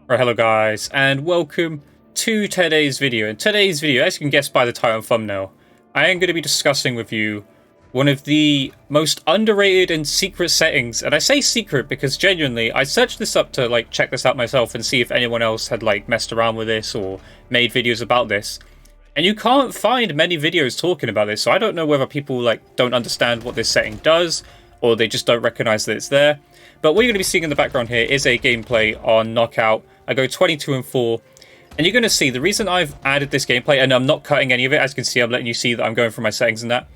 Right, hello guys, and welcome to today's video. In today's video, as you can guess by the title and thumbnail, I am going to be discussing with you one of the most underrated and secret settings. And I say secret because genuinely, I searched this up to check this out myself and see if anyone else had messed around with this or made videos about this. And you can't find many videos talking about this, so I don't know whether people don't understand what this setting does, or they just don't recognize that it's there. But what you're going to be seeing in the background here is a gameplay on Knockout. I go 22-4, and you're going to see the reason I've added this gameplay, and I'm not cutting any of it. As you can see, I'm letting you see that I'm going through my settings and that.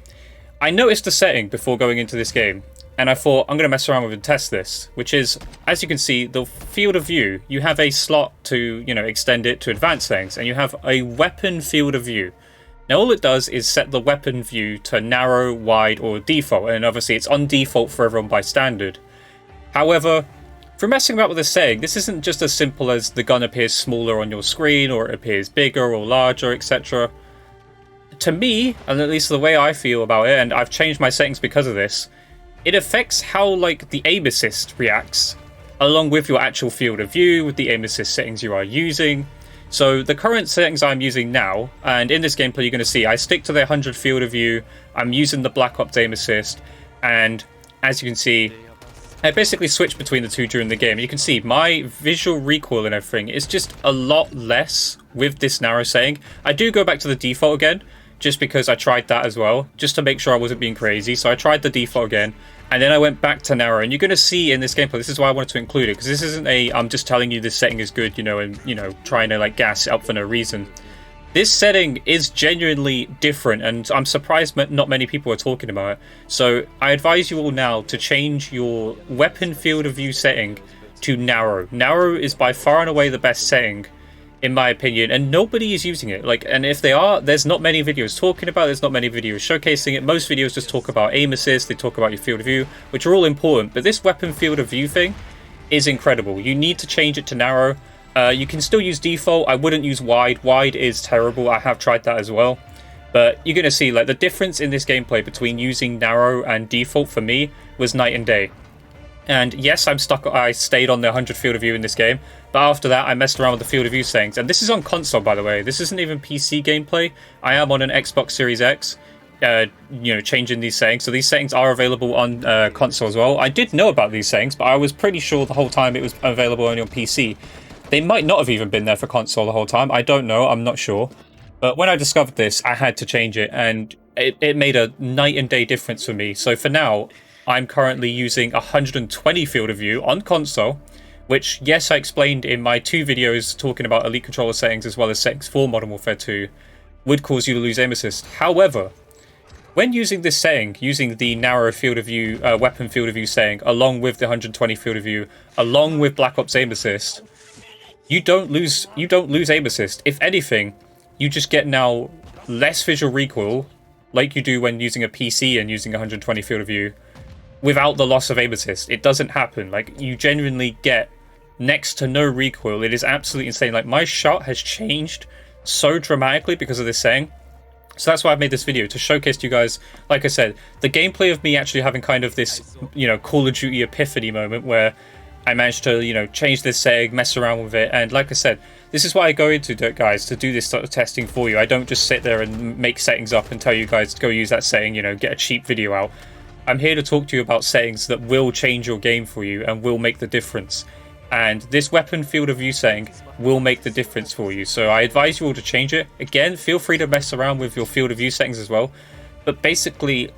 I noticed the setting before going into this game, and I thought I'm going to mess around with and test this, which is, as you can see, the field of view. You have a slot to, extend it to advanced settings, and you have a weapon field of view. Now, all it does is set the weapon view to narrow, wide, or default, and obviously it's on default for everyone by standard. However, for messing about with this setting, this isn't just as simple as the gun appears smaller on your screen, or it appears bigger or larger, etc. To me, and at least the way I feel about it, and I've changed my settings because of this, it affects how the aim assist reacts, along with your actual field of view, with the aim assist settings you are using. So the current settings I'm using now, and in this gameplay you're going to see, I stick to the 100 field of view, I'm using the Black Ops aim assist, and as you can see, I basically switch between the two during the game. You can see my visual recoil and everything is just a lot less with this narrow setting. I do go back to the default again, just because I tried that as well, just to make sure I wasn't being crazy. So I tried the default again, and then I went back to narrow. And you're going to see in this gameplay, this is why I wanted to include it, because this isn't I'm just telling you this setting is good, and, trying to gas it up for no reason. This setting is genuinely different, and I'm surprised not many people are talking about it. So I advise you all now to change your weapon field of view setting to narrow. Narrow is by far and away the best setting, in my opinion, and nobody is using it. And if they are, there's not many videos talking about it, there's not many videos showcasing it. Most videos just talk about aim assist, they talk about your field of view, which are all important, but this weapon field of view thing is incredible. You need to change it to narrow. You can still use default. I wouldn't use wide. Wide is terrible. I have tried that as well. But you're going to see the difference in this gameplay between using narrow and default for me was night and day. And yes, I stayed on the 100 field of view in this game, but after that I messed around with the field of view settings. And this is on console, by the way. This isn't even PC gameplay. I am on an Xbox Series X, changing these settings. So these settings are available on console as well. I did know about these settings, but I was pretty sure the whole time it was available only on PC. They might not have even been there for console the whole time. I don't know. I'm not sure. But when I discovered this, I had to change it, and it made a night and day difference for me. So for now, I'm currently using 120 field of view on console, which, yes, I explained in my two videos talking about Elite controller settings as well as settings for Modern Warfare 2, would cause you to lose aim assist. However, when using this setting, using the narrow field of view, weapon field of view setting, along with the 120 field of view, along with Black Ops aim assist, you don't lose aim assist. If anything, you just get now less visual recoil, like you do when using a PC and using 120 field of view, without the loss of aim assist. It doesn't happen. You genuinely get next to no recoil. It is absolutely insane. My shot has changed so dramatically because of this setting. So that's why I've made this video, to showcase to you guys, like I said, the gameplay of me actually having kind of this, Call of Duty epiphany moment where I managed to, change this setting, mess around with it, and like I said, this is why I go into it, guys, to do this sort of testing for you. I don't just sit there and make settings up and tell you guys to go use that setting, get a cheap video out. I'm here to talk to you about settings that will change your game for you and will make the difference. And this weapon field of view setting will make the difference for you. So I advise you all to change it. Again, feel free to mess around with your field of view settings as well. But basically,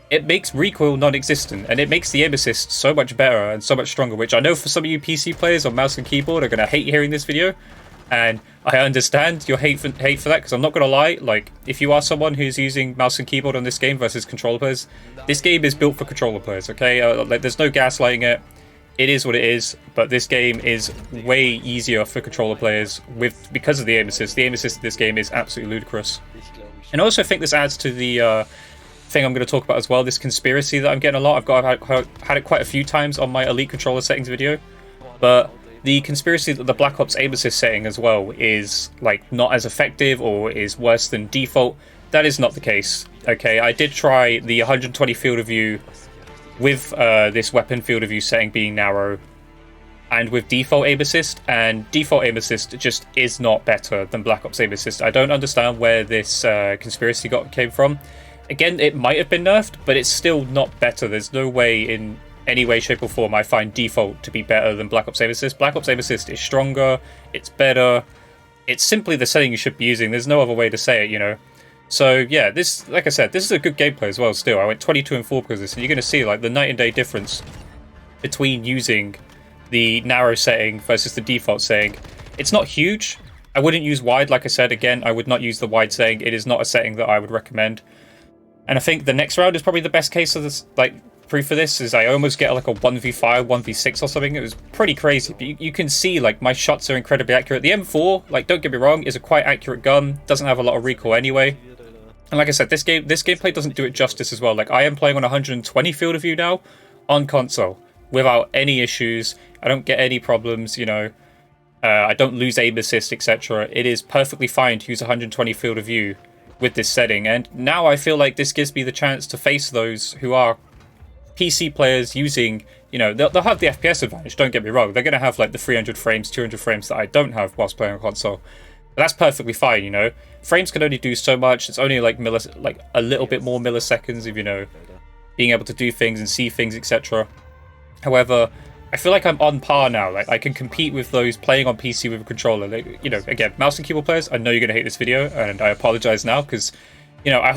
it makes recoil non-existent, and it makes the aim assist so much better and so much stronger, which I know for some of you PC players on mouse and keyboard are going to hate hearing this video, and I understand your hate for that, because I'm not going to lie, if you are someone who's using mouse and keyboard on this game versus controller players, this game is built for controller players, okay? There's no gaslighting it. It is what it is, but this game is way easier for controller players because of the aim assist. The aim assist in this game is absolutely ludicrous. And I also think this adds to the thing I'm going to talk about as well, this conspiracy that I'm getting a lot. I've had it quite a few times on my Elite controller settings video, but the conspiracy that the Black Ops aim assist setting as well is not as effective or is worse than default. That is not the case. Okay, I did try the 120 field of view with this weapon field of view setting being narrow, and with default aim assist, and default aim assist just is not better than Black Ops aim assist. I don't understand where this conspiracy came from. Again, it might have been nerfed, but it's still not better. There's no way in any way, shape, or form I find default to be better than Black Ops aim assist. Black Ops aim assist is stronger, it's better, it's simply the setting you should be using. There's no other way to say it, you know. So yeah, this, like I said, this is a good gameplay as well still. I went 22-4 because of this, and you're going to see like the night and day difference between using the narrow setting versus the default setting. It's not huge. I wouldn't use wide, like I said. Again, I would not use the wide setting. It is not a setting that I would recommend. And I think the next round is probably the best case of this, like, proof of this, is I almost get like a 1v5, 1v6 or something. It was pretty crazy. But you can see, like, my shots are incredibly accurate. The M4, like, don't get me wrong, is a quite accurate gun. Doesn't have a lot of recoil anyway. And like I said, this gameplay doesn't do it justice as well. Like, I am playing on 120 field of view now on console without any issues. I don't get any problems, you know. I don't lose aim assist, etc. It is perfectly fine to use 120 field of view with this setting. And now I feel like this gives me the chance to face those who are PC players using, you know, they'll have the FPS advantage, don't get me wrong. They're going to have like the 300 frames, 200 frames that I don't have whilst playing on console. But that's perfectly fine, you know. Frames can only do so much. It's only like a little bit more milliseconds of, you know, being able to do things and see things, etc. However, I feel like I'm on par now. Like, I can compete with those playing on PC with a controller. Like, you know, again, mouse and keyboard players, I know you're going to hate this video, and I apologize now, because, you know, I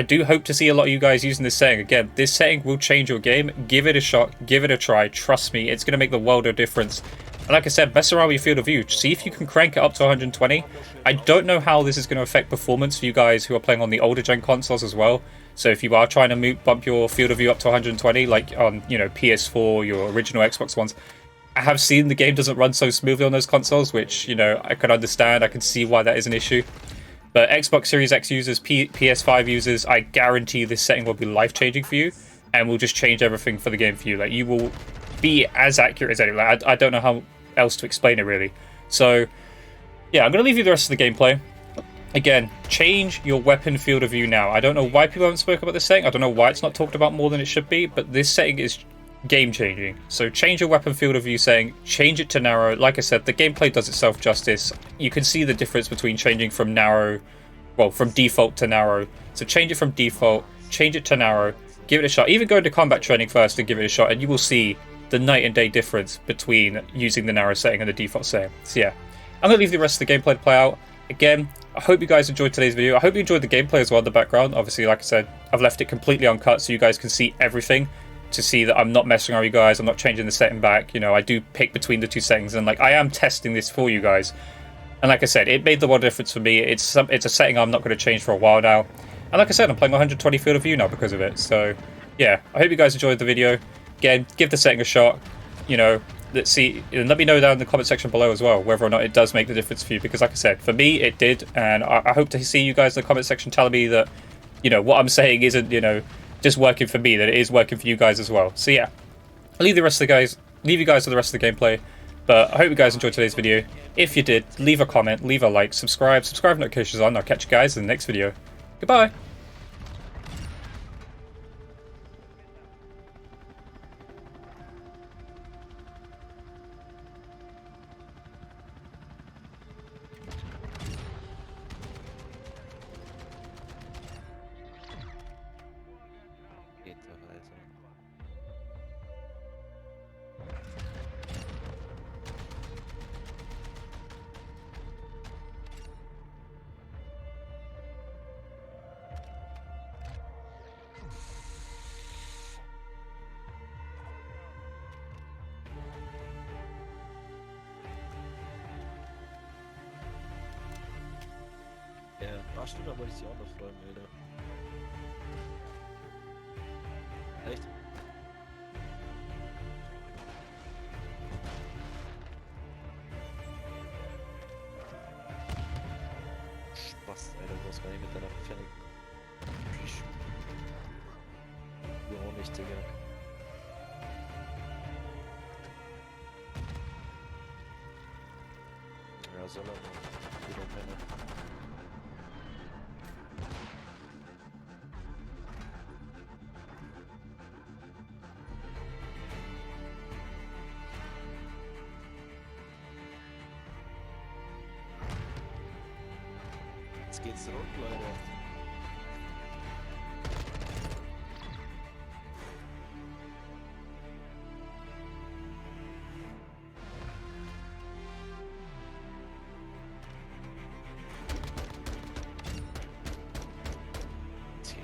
do hope to see a lot of you guys using this setting. Again, this setting will change your game. Give it a shot. Give it a try. Trust me, it's going to make the world of difference. And like I said, mess around with your field of view. See if you can crank it up to 120. I don't know how this is going to affect performance for you guys who are playing on the older gen consoles as well. So if you are trying to bump your field of view up to 120, like on, you know, PS4, your original Xbox ones, I have seen the game doesn't run so smoothly on those consoles, which, you know, I can understand. I can see why that is an issue. But Xbox Series X users, PS5 users, I guarantee this setting will be life-changing for you, and will just change everything for the game for you. Like, you will be as accurate as anyone. Like, I don't know how else to explain it, really. So, yeah, I'm going to leave you the rest of the gameplay. Again, change your weapon field of view now. I don't know why people haven't spoken about this setting. I don't know why it's not talked about more than it should be, but this setting is game-changing. So change your weapon field of view setting, change it to narrow. Like I said, the gameplay does itself justice. You can see the difference between changing from narrow, well, from default to narrow. So change it from default, change it to narrow, give it a shot. Even go into combat training first and give it a shot, and you will see the night and day difference between using the narrow setting and the default setting. So yeah, I'm going to leave the rest of the gameplay to play out. Again, I hope you guys enjoyed today's video. I hope you enjoyed the gameplay as well in the background. Obviously, like I said, I've left it completely uncut so you guys can see everything, to see that I'm not messing around with you guys. I'm not changing the setting back. You know, I do pick between the two settings, and like, I am testing this for you guys. And like I said, it made the world of difference for me. It's a setting I'm not going to change for a while now. And like I said, I'm playing 120 field of view now because of it. So yeah, I hope you guys enjoyed the video. Again, give the setting a shot. You know, let's see, and let me know down in the comment section below as well whether or not it does make the difference for you, because like I said, for me it did, and I hope to see you guys in the comment section telling me that, you know, what I'm saying isn't, you know, just working for me, that it is working for you guys as well. So yeah, I'll leave you guys with the rest of the gameplay, but I hope you guys enjoyed today's video. If you did, leave a comment, leave a like, subscribe notifications on. I'll catch you guys in the next video. Goodbye. Ja, ach stimmt, da wollte ich dich auch noch fragen, Alter. Echt? Spaß, Alter, du hast gar nicht mit deiner Pfennig. Du auch nicht, Digga. Ja, soll er mal. Guter Penner. geht's rund, Leute.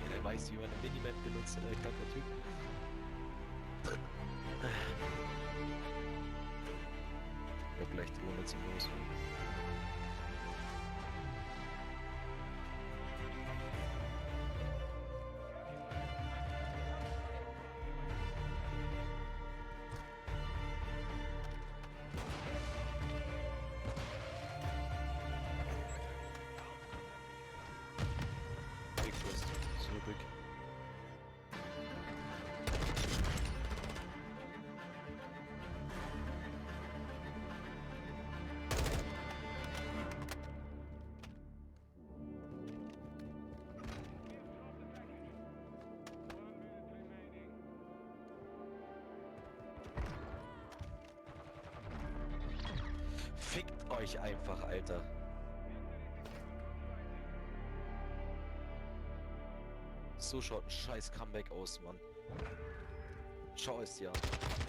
Der weiß, wie man eine Minimap benutzt, der kranker Typ. Ich hab gleich Drohne zum Losholen. Big Fist, so big. Fickt euch einfach, Alter. So schaut ein scheiß Comeback aus, Mann. Schau es dir an.